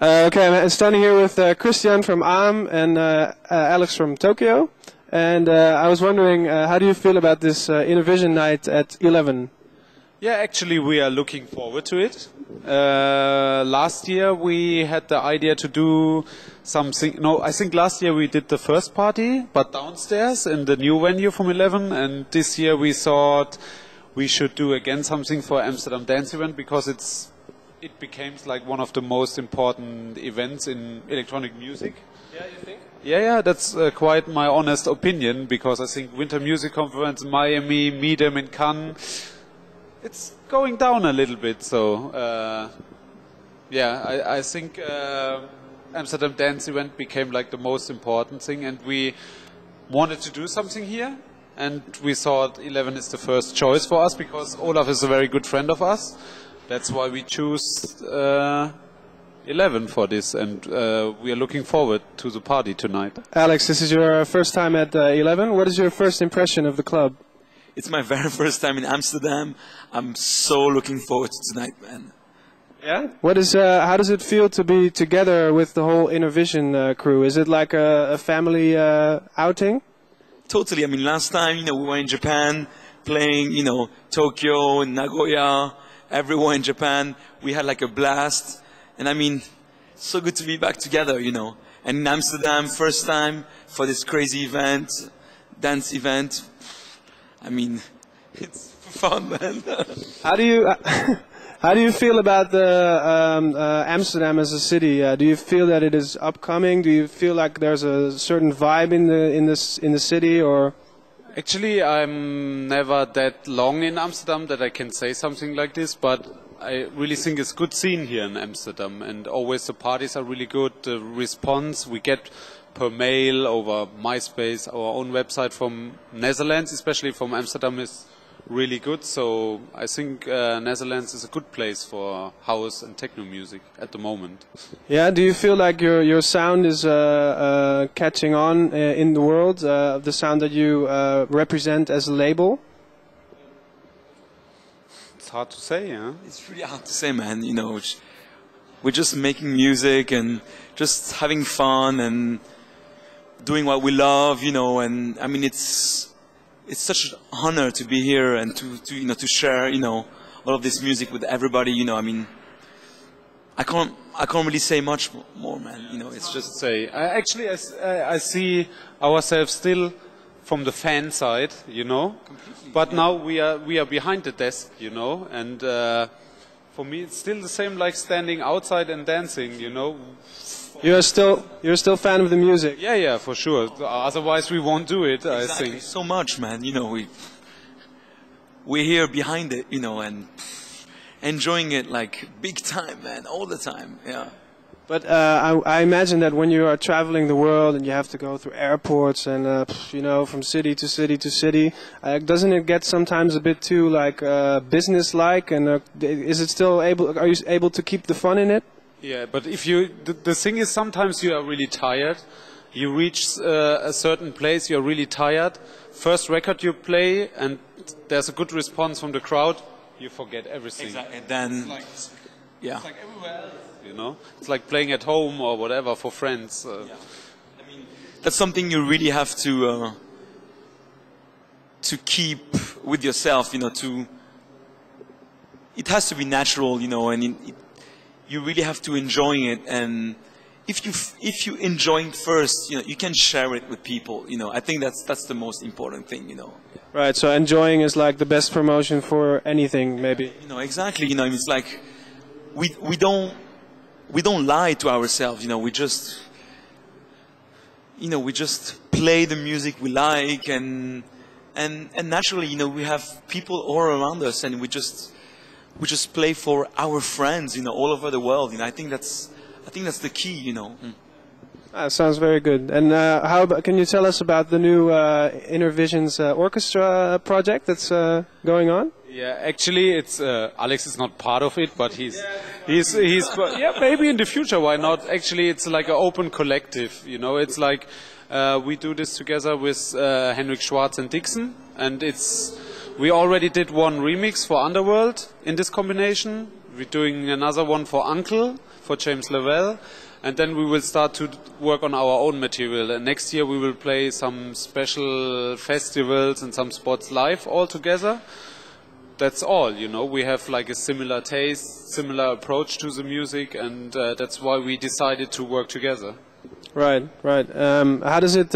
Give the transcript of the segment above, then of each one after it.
Okay, I'm standing here with Christian from Âme and Alex from Tokyo. And I was wondering, how do you feel about this Innervision night at 11? Yeah, actually we are looking forward to it. Last year we had the idea to do something, no, I think last year we did the first party, but downstairs in the new venue from 11, and this year we thought we should do again something for Amsterdam Dance Event, because it became like one of the most important events in electronic music. Yeah, you think? Yeah, that's quite my honest opinion, because I think Winter Music Conference in Miami, Midem in Cannes, it's going down a little bit. So yeah, I think Amsterdam Dance Event became like the most important thing, and we wanted to do something here, and we thought 11 is the first choice for us, because Olaf is a very good friend of us. That's why we choose 11 for this, and we are looking forward to the party tonight. Alex, this is your first time at 11. What is your first impression of the club? It's my very first time in Amsterdam. I'm so looking forward to tonight, man. Yeah? What is? How does it feel to be together with the whole Innervision crew? Is it like a family outing? Totally. I mean, last time, we were in Japan playing, Tokyo, Nagoya, everywhere in Japan. We had like a blast. And I mean, so good to be back together, And in Amsterdam, first time for this crazy event, dance event. I mean, it's fun, man. How do you feel about the Amsterdam as a city? Do you feel that it is upcoming? Do you feel like there's a certain vibe in the city, or? Actually, I'm never that long in Amsterdam that I can say something like this, but I really think it's a good scene here in Amsterdam, and always the parties are really good. The response we get per mail, over MySpace, our own website from Netherlands, especially from Amsterdam, is really good. So I think Netherlands is a good place for house and techno music at the moment. Yeah, do you feel like your sound is catching on in the world, the sound that you represent as a label? It's hard to say, yeah? It's really hard to say, man. We're just making music and just having fun and doing what we love, and I mean, it's such an honor to be here and to share, all of this music with everybody, I mean, I can't really say much more, man, it's just say. Actually, I see ourselves still from the fan side, Completely, but now we are behind the desk, and for me it's still the same like standing outside and dancing, You're still a fan of the music? Yeah, for sure. Otherwise we won't do it, exactly. I think. So much, man, we're here behind it, and enjoying it like big time, man, all the time, yeah. But I imagine that when you are traveling the world and you have to go through airports and from city to city to city, doesn't it get sometimes a bit too like business-like? And is it still are you able to keep the fun in it? Yeah, but if the thing is, sometimes you are really tired. You reach a certain place, you're really tired. First record you play, and there's a good response from the crowd. You forget everything. Exactly. And then, yeah. It's like everywhere else, It's like playing at home or whatever for friends. Yeah. I mean, that's something you really have to keep with yourself. It has to be natural, and you really have to enjoy it. And if you enjoy it first, you can share it with people. I think that's the most important thing. Right. So enjoying is like the best promotion for anything, maybe. Exactly. It's like we don't lie to ourselves. We just play the music we like, and naturally, we have people all around us, and we just play for our friends, all over the world. I think that's the key, Sounds very good. And can you tell us about the new Innervisions orchestra project that's going on? Yeah, actually, it's Alex is not part of it, but he's yeah, maybe in the future, why not? Actually, it's like an open collective. It's like we do this together with Henrik Schwarz and Dixon, and we already did one remix for Underworld in this combination. We're doing another one for Uncle, for James Lavelle, and then we will start to work on our own material. And next year we will play some special festivals and some spots live all together. That's all, you know. We have like a similar taste, similar approach to the music, and that's why we decided to work together. Right, right. How does it?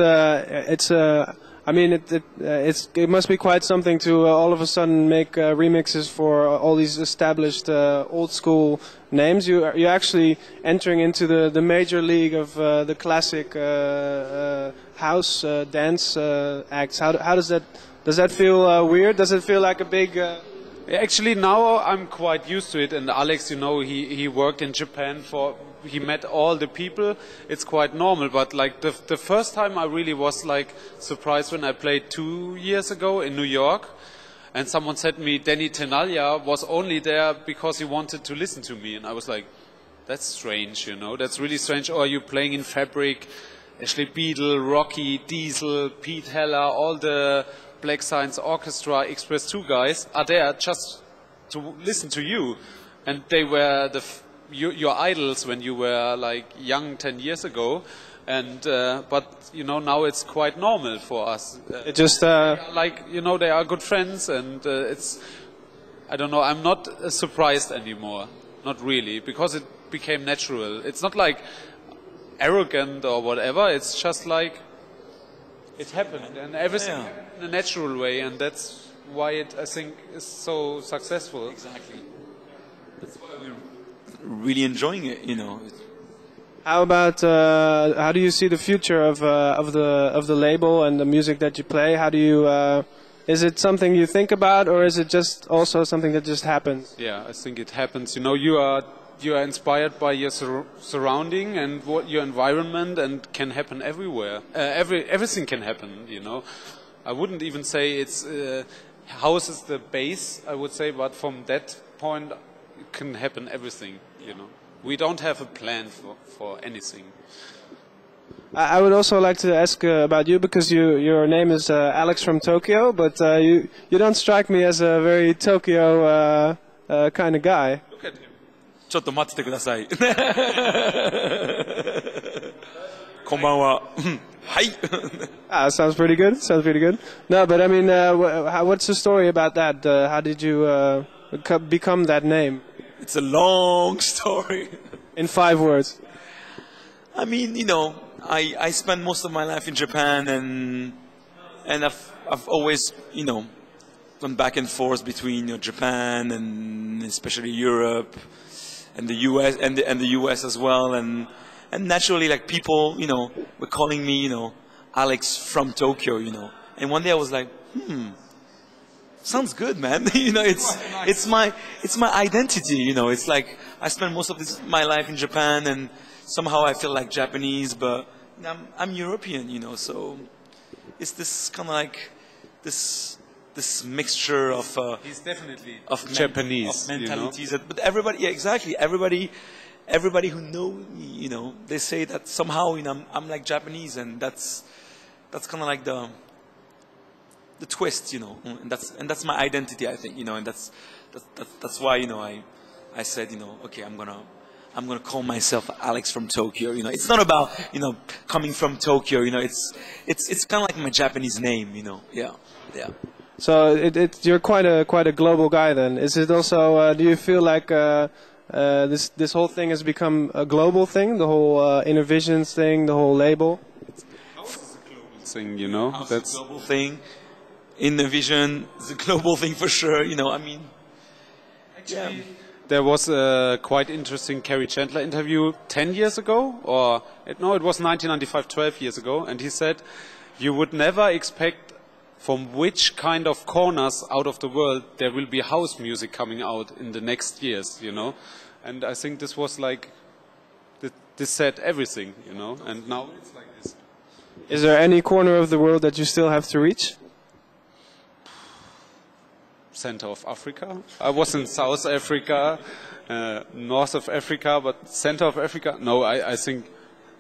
I mean, it must be quite something to all of a sudden make remixes for all these established old school names. You're actually entering into the major league of the classic house dance acts. How does that feel weird? Does it feel like a big? Actually, now I'm quite used to it. And Alex, you know, he worked in Japan he met all the people. It's quite normal. But like the first time I really was like surprised when I played 2 years ago in New York. And someone said me, Danny Tenaglia was only there because he wanted to listen to me. And I was like, that's strange, you know, that's really strange. Or are you playing in Fabric, Ashley Beadle, Rocky, Diesel, Pete Heller, all the Black Science Orchestra, Express 2 guys are there just to listen to you. And they were your idols when you were like young 10 years ago. And but you know, now it's quite normal for us. It just like, you know, they are good friends, and it's, I don't know, I'm not surprised anymore, not really, because it became natural. It's not like arrogant or whatever. It's just like it happened, and everything happened in a natural way, and that's why it, I think, is so successful. Exactly. That's why we're really enjoying it, you know. How about how do you see the future of the label and the music that you play? How do you is it something you think about, or is it just also something that just happens? Yeah, I think it happens. You know, you are inspired by your surrounding and your environment, and can happen everywhere. Everything can happen. You know, I wouldn't even say it's house is the base. I would say, but from that point, it can happen everything. You know. We don't have a plan for anything. I would also like to ask about you, because your name is Alex from Tokyo, but you don't strike me as a very Tokyo kind of guy. Look at him. ちょっと待っててください。こんばんは。はい。Sounds pretty good. Sounds pretty good. No, but I mean, what's the story about that? How did you become that name? It's a long story. In 5 words. I mean, you know, I spent most of my life in Japan, and I've always, you know, gone back and forth between, you know, Japan and especially Europe and the US and the US as well, and naturally, like, people, you know, were calling me, you know, Alex from Tokyo, you know. And one day I was like, sounds good, man. You know, it's my identity. You know, it's like I spent most of my life in Japan, and somehow I feel like Japanese, but I'm European. You know, so it's this kind of like this mixture of he's definitely of Japanese, of mentalities. You know? But everybody, yeah, exactly. Everybody who knows me, you know, they say that somehow, you know, I'm like Japanese, and that's kind of like the twist, you know, and that's my identity, I think, you know, and that's why, you know, I said, you know, okay, I'm gonna call myself Alex from Tokyo. You know, it's not about, you know, coming from Tokyo. You know, it's kind of like my Japanese name. You know, yeah. So you're quite a global guy then. Is it also? Do you feel like this whole thing has become a global thing? The whole Innervisions thing, the whole label. House is a global thing, you know. That's a global thing. Innervision is a global thing for sure. You know, I mean, actually, there was a quite interesting Kerry Chandler interview 10 years ago, it was 1995, 12 years ago, and he said, you would never expect from which kind of corners out of the world there will be house music coming out in the next years, you know. And I think this was like, this said everything, you know, and now it's like this. Is there any corner of the world that you still have to reach? Center of Africa. I was in South Africa, north of Africa, but center of Africa, no, I think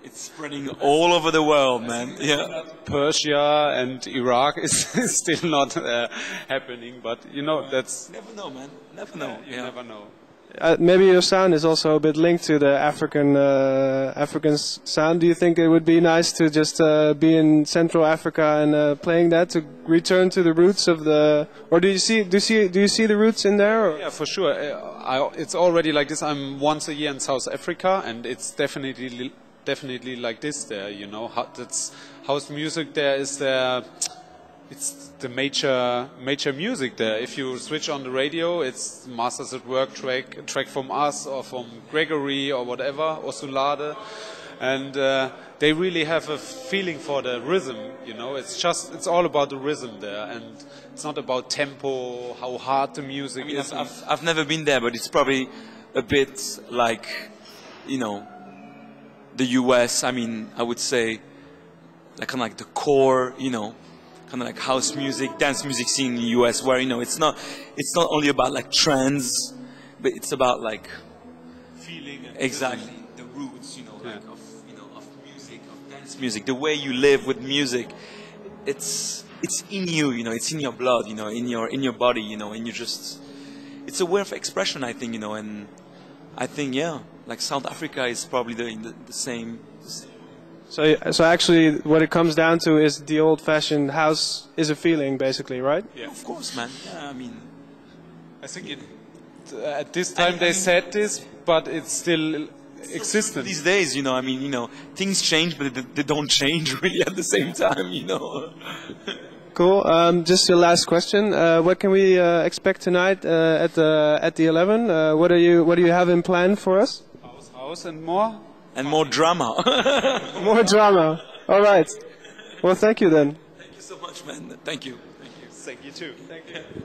it's spreading all over the world, man. Yeah, Persia and Iraq is still not happening, but you know, that's never know, man. Never know. You never know. maybe your sound is also a bit linked to the African sound. Do you think it would be nice to just be in Central Africa and playing that to return to the roots of the? Or do you see the roots in there? Or? Yeah, for sure. It's already like this. I'm once a year in South Africa, and it's definitely like this there. You know, that's house music there is there. It's the major music there. If you switch on the radio, it's Masters at Work track from us or from Gregory or whatever, or Soulade. And they really have a feeling for the rhythm, you know. It's all about the rhythm there, and it's not about tempo, how hard the music is. I've never been there, but it's probably a bit like, you know, the US. I mean, I would say like kind of like the core, you know, kind of like house music, dance music scene in the US, where, you know, it's not only about like trends, but it's about like feeling and exactly the roots, you know, like of music, of dance music, the way you live with music. It's in you, you know, it's in your blood, you know, in your body, you know, and you just, it's a way of expression, I think, you know, and I think, yeah, like South Africa is probably the same. So actually, what it comes down to is the old-fashioned house is a feeling, basically, right? Yeah, of course, man. Yeah, I mean, I think at this time they said this, but it's still existent these days. You know, I mean, you know, things change, but they don't change really at the same time. You know. Cool. Just your last question. What can we expect tonight at the 11? What do you have in plan for us? House and more. And more drama. More drama. All right. Well, thank you then. Thank you so much, man. Thank you. Thank you too. Thank you.